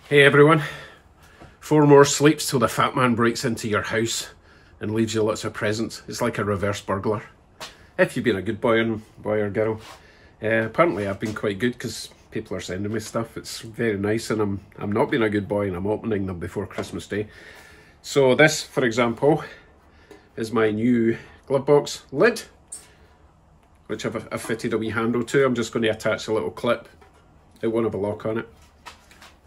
Hey everyone, 4 more sleeps till the fat man breaks into your house and leaves you lots of presents. It's like a reverse burglar. If you've been a good boy or girl. Apparently I've been quite good because people are sending me stuff. It's very nice, and I'm not being a good boy and I'm opening them before Christmas Day. So this, for example, is my new glove box lid, which I've fitted a wee handle to. I'm just going to attach a little clip. It won't have a lock on it.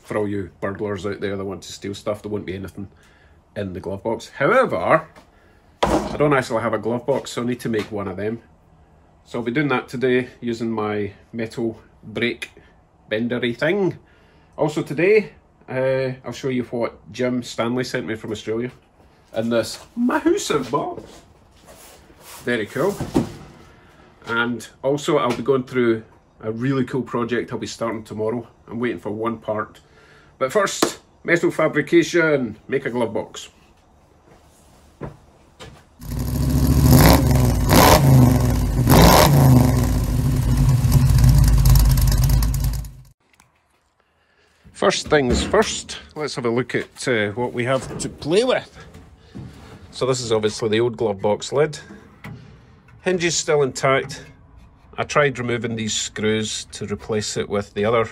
For all you burglars out there that want to steal stuff, there won't be anything in the glove box. However, I don't actually have a glove box, so I need to make one of them. So I'll be doing that today using my metal brake bendery thing. Also today, I'll show you what Jim Stanley sent me from Australia in this massive box. Very cool. And also I'll be going through a really cool project I'll be starting tomorrow. I'm waiting for one part. But first, metal fabrication, make a glove box. First things first, let's have a look at what we have to play with. So this is obviously the old glove box lid. Hinge is still intact. I tried removing these screws to replace it with the other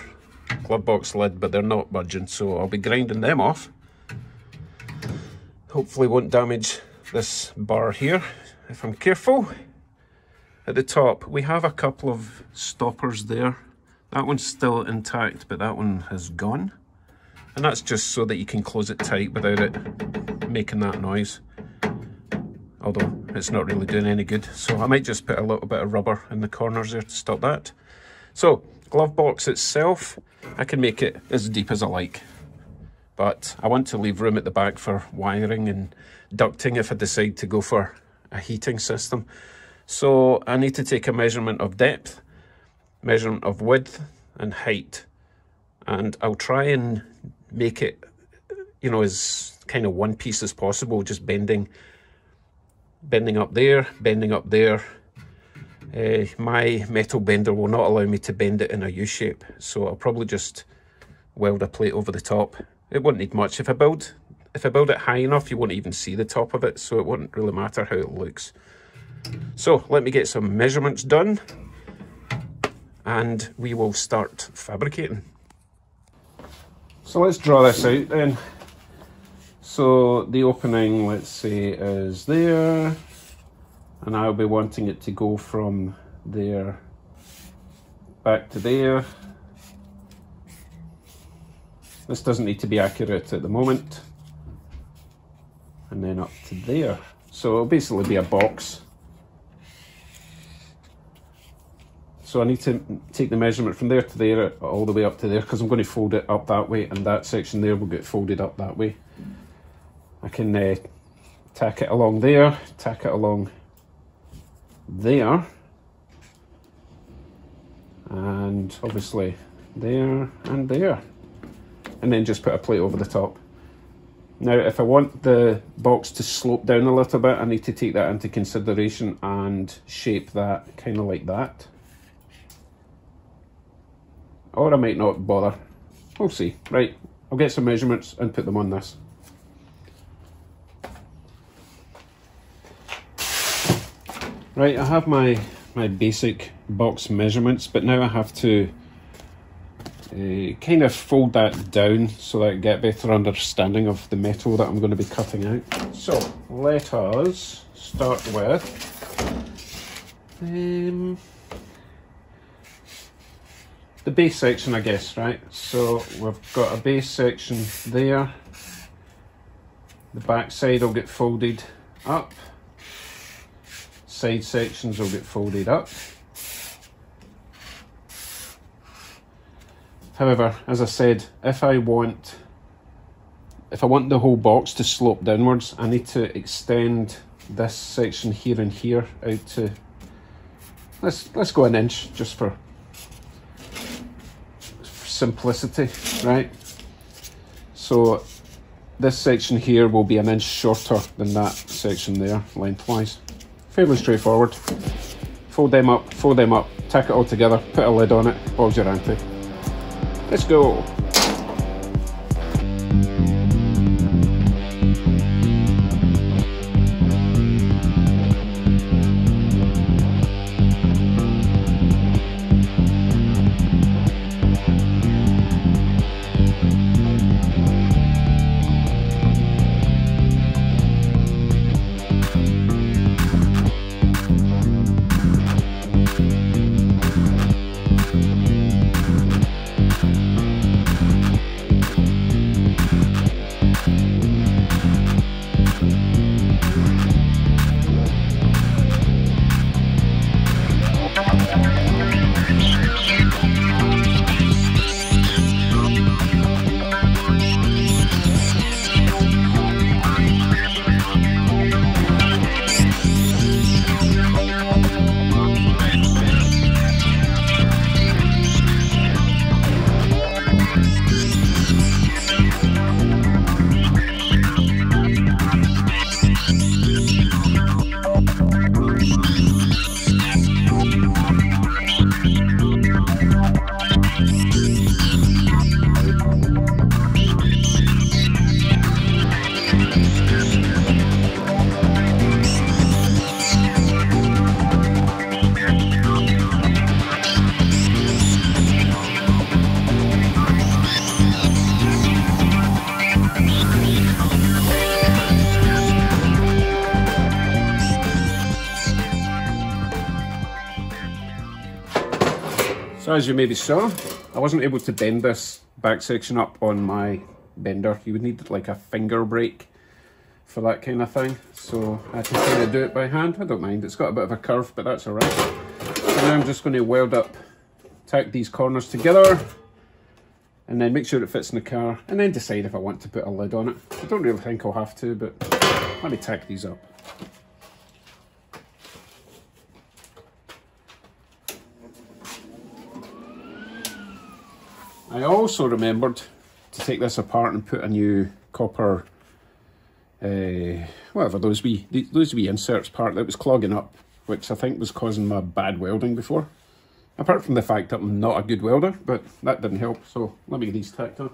glove box lid, but they're not budging, so I'll be grinding them off. Hopefully won't damage this bar here if I'm careful. At the top we have a couple of stoppers there. That one's still intact, but that one has gone, and that's just so that you can close it tight without it making that noise, although it's not really doing any good. So I might just put a little bit of rubber in the corners there to stop that. So glove box itself, I can make it as deep as I like, but I want to leave room at the back for wiring and ducting if I decide to go for a heating system. So I need to take a measurement of depth, measurement of width and height, and I'll try and make it, you know, as kind of one piece as possible, just bending up there, bending up there. My metal bender will not allow me to bend it in a U-shape, so I'll probably just weld a plate over the top. It won't need much. If I build it high enough, you won't even see the top of it, so it won't really matter how it looks. So let me get some measurements done and we will start fabricating. So let's draw this out then. So the opening, let's say, is there, and I'll be wanting it to go from there back to there. This doesn't need to be accurate at the moment. And then up to there. So it'll basically be a box. So I need to take the measurement from there to there, all the way up to there, because I'm going to fold it up that way, and that section there will get folded up that way. I can tack it along there, tack it along there, and obviously there and there, and then just put a plate over the top. Now if I want the box to slope down a little bit, I need to take that into consideration and shape that kind of like that, or I might not bother. We'll see. Right, I'll get some measurements and put them on this. Right, I have my basic box measurements, but now I have to kind of fold that down so that I get a better understanding of the metal that I'm going to be cutting out. So let us start with the base section, I guess, right? So we've got a base section there. The back side will get folded up. Side sections will get folded up. However, as I said, if I want the whole box to slope downwards, I need to extend this section here and here out to, let's go an inch just for simplicity, right? So this section here will be an inch shorter than that section there, lengthwise. Fairly straightforward. Fold them up, tack it all together, put a lid on it, balls your ante. Let's go. So as you maybe saw, I wasn't able to bend this back section up on my bender. You would need like a finger brake for that kind of thing. So I had to kind of do it by hand. I don't mind, it's got a bit of a curve, but that's all right. So now I'm just going to weld up, tack these corners together, and then make sure it fits in the car, and then decide if I want to put a lid on it. I don't really think I'll have to, but let me tack these up. I also remembered to take this apart and put a new copper, whatever those wee inserts part that was clogging up, which I think was causing my bad welding before. Apart from the fact that I'm not a good welder, but that didn't help, so let me get these tacked on.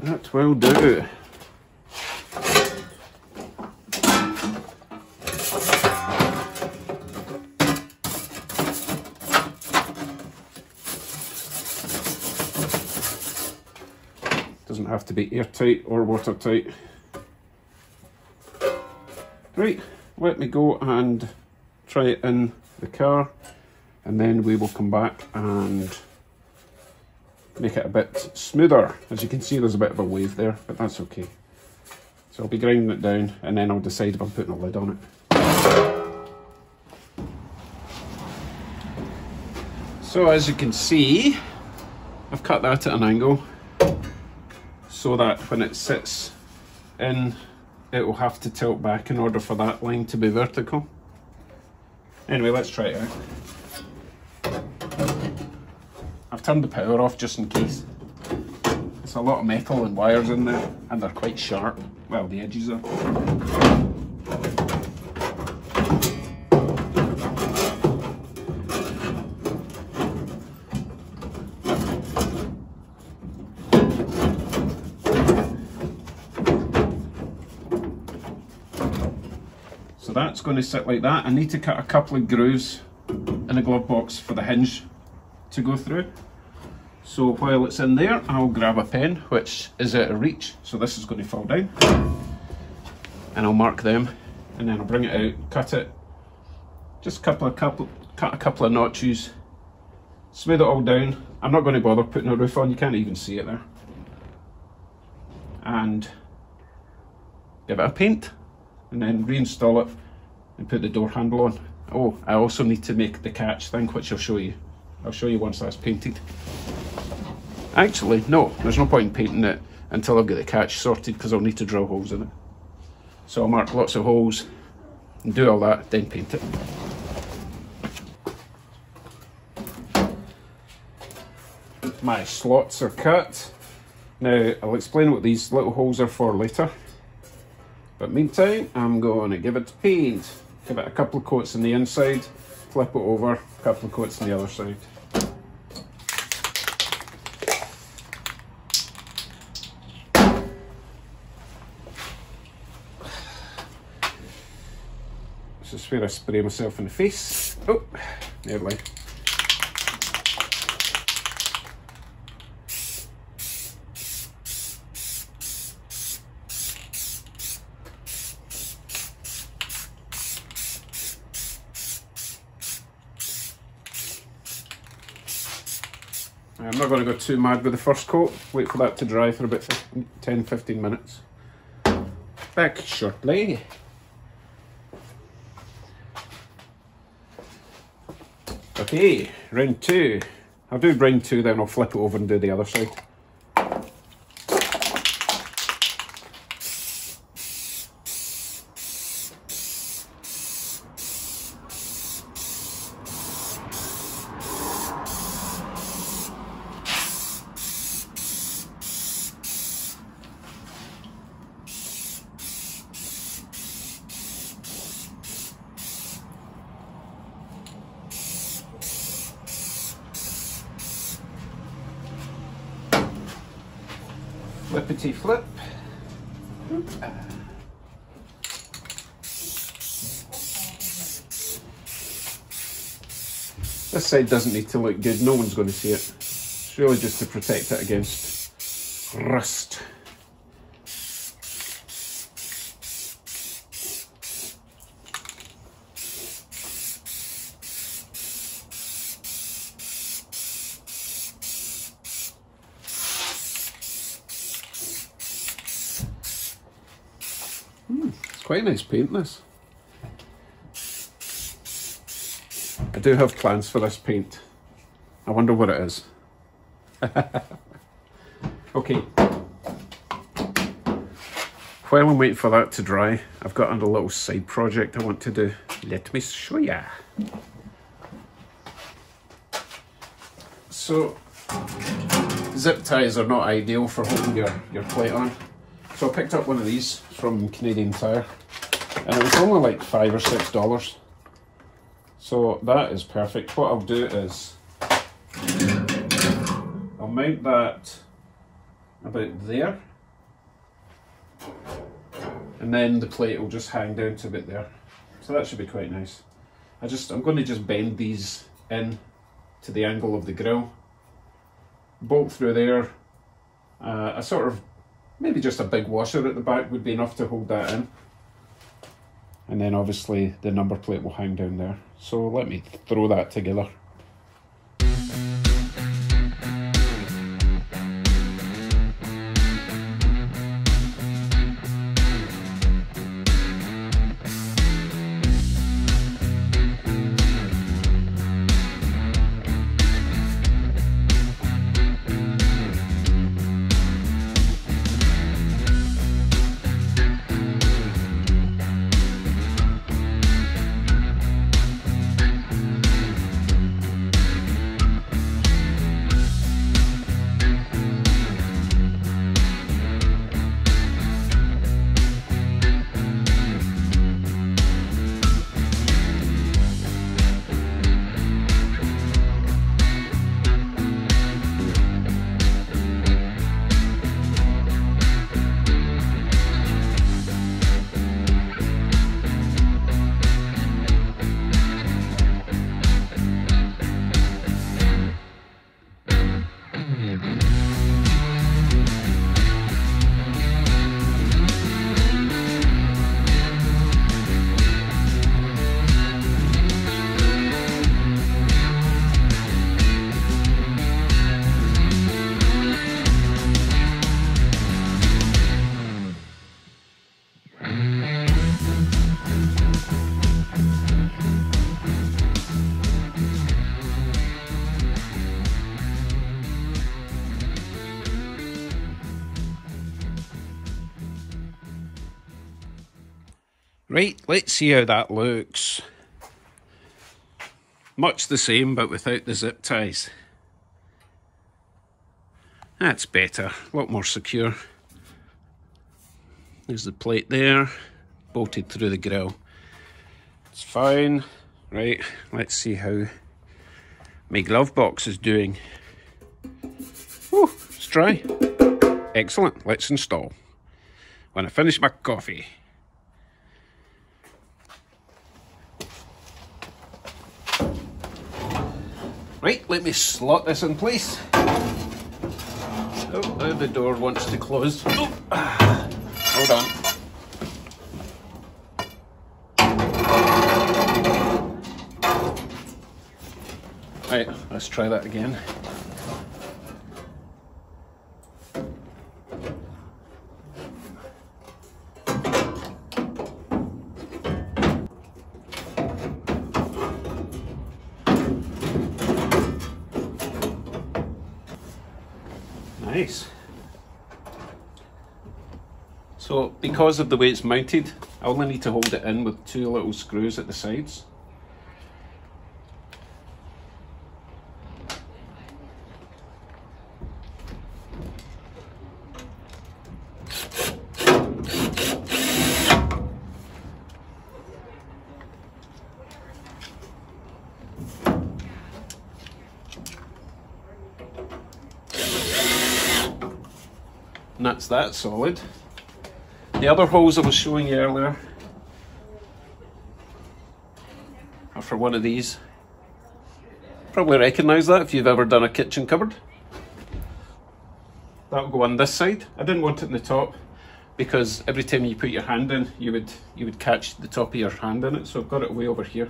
That will do. Doesn't have to be airtight or watertight. Right, let me go and try it in the car, and then we will come back and make it a bit smoother. As you can see, there's a bit of a wave there, but that's okay. So I'll be grinding it down, and then I'll decide if I'm putting a lid on it. So as you can see, I've cut that at an angle so that when it sits in, it will have to tilt back in order for that line to be vertical. Anyway, let's try it out. I've turned the power off just in case. There's a lot of metal and wires in there, and they're quite sharp. Well, the edges are. So that's going to sit like that. I need to cut a couple of grooves in a glove box for the hinge to go through. So while it's in there, I'll grab a pen, which is out of reach, so this is going to fall down, and I'll mark them, and then I'll bring it out, cut it, just cut a couple of notches, smooth it all down. I'm not going to bother putting a roof on, you can't even see it there, and give it a paint, and then reinstall it and put the door handle on. Oh, I also need to make the catch thing, which I'll show you. I'll show you once that's painted. Actually, no, there's no point in painting it until I've got the catch sorted, because I'll need to drill holes in it. So I'll mark lots of holes and do all that, then paint it. My slots are cut. Now, I'll explain what these little holes are for later. But meantime, I'm going to give it paint. Give it a couple of coats on the inside, flip it over, a couple of coats on the other side. This is where I spray myself in the face. Oh, never mind. I'm not going to go too mad with the first coat. Wait for that to dry for about 10-15 minutes. Back shortly. Okay, round 2. I'll do round 2, then I'll flip it over and do the other side. Flippity flip. This side doesn't need to look good, no one's going to see it. It's really just to protect it against rust. It's quite a nice paint, this. I do have plans for this paint. I wonder what it is. Okay. While I'm waiting for that to dry, I've got a little side project I want to do. Let me show ya. So, zip ties are not ideal for holding your plate on. So I picked up one of these from Canadian Tire, and it was only like $5 or $6. So that is perfect. What I'll do is I'll mount that about there, and then the plate will just hang down to about there. So that should be quite nice. I'm going to just bend these in to the angle of the grill, bolt through there. A sort of, maybe just a big washer at the back would be enough to hold that in. And then obviously the number plate will hang down there. So let me throw that together. Right, let's see how that looks. Much the same, but without the zip ties. That's better, a lot more secure. There's the plate there, bolted through the grill. It's fine. Right, let's see how my glove box is doing. Oh, it's dry. Excellent, let's install. When I finish my coffee. Right, let me slot this in place. Oh, now the door wants to close. Oh, hold on. Right, let's try that again. Nice. So because of the way it's mounted, I only need to hold it in with 2 little screws at the sides. And that's that solid. The other holes I was showing you earlier are for one of these. Probably recognise that if you've ever done a kitchen cupboard. That'll go on this side. I didn't want it in the top because every time you put your hand in, you would catch the top of your hand in it, so I've got it way over here.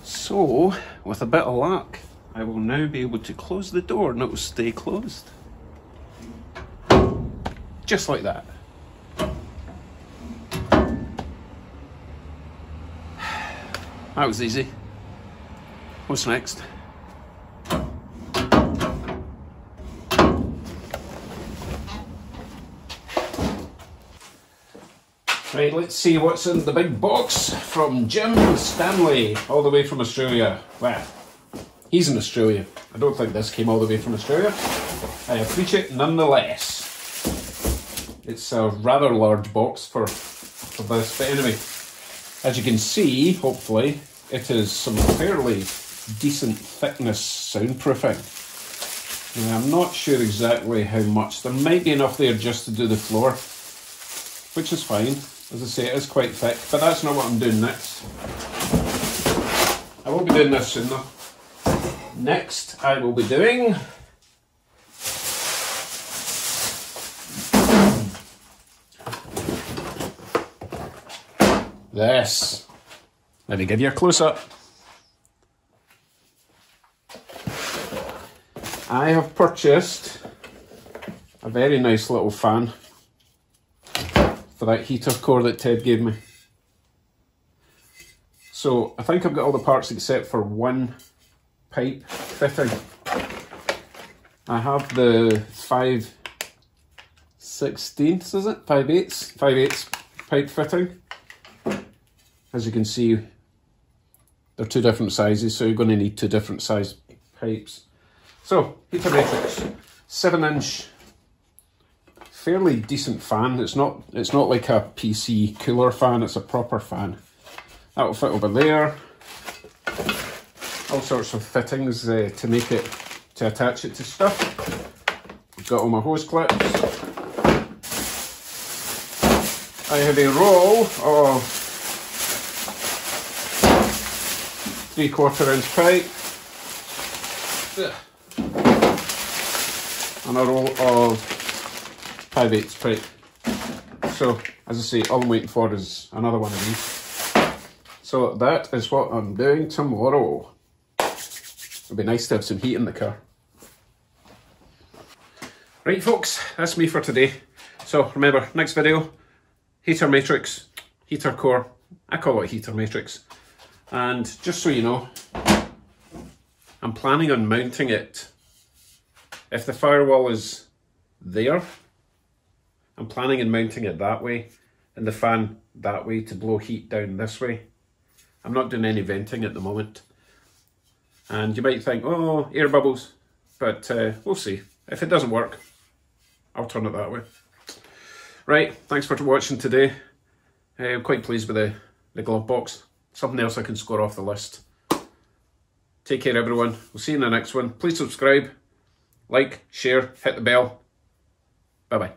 So, with a bit of luck, I will now be able to close the door and it will stay closed. Just like that. That was easy. What's next? Right, let's see what's in the big box from Jim Stanley, all the way from Australia. Well, he's in Australia. I don't think this came all the way from Australia. I appreciate it nonetheless. It's a rather large box for this, but anyway, as you can see, hopefully, it is some fairly decent thickness soundproofing. Now, I'm not sure exactly how much. There might be enough there just to do the floor, which is fine. As I say, it is quite thick, but that's not what I'm doing next. I will be doing this soon though. Next, I will be doing this. Let me give you a close-up. I have purchased a very nice little fan for that heater core that Ted gave me. So I think I've got all the parts except for one pipe fitting. I have the 5/16, is it? 5/8? 5/8 pipe fitting. As you can see, they're 2 different sizes, so you're going to need 2 different size pipes. So, heater matrix, 7-inch, fairly decent fan. It's not like a PC cooler fan, it's a proper fan. That'll fit over there. All sorts of fittings to attach it to stuff. I've got all my hose clips. I have a roll of 3/4 inch pipe. And a roll of 5/8 pipe. So, as I say, all I'm waiting for is another one of these. So that is what I'm doing tomorrow. It'd be nice to have some heat in the car. Right folks, that's me for today. So remember, next video, heater matrix, heater core. I call it heater matrix. And just so you know, I'm planning on mounting it. If the firewall is there, I'm planning on mounting it that way and the fan that way to blow heat down this way. I'm not doing any venting at the moment. And you might think, oh, air bubbles, but we'll see. If it doesn't work, I'll turn it that way. Right, thanks for watching today. I'm quite pleased with the glove box. Something else I can score off the list. Take care everyone. We'll see you in the next one. Please subscribe, like, share, hit the bell. Bye bye.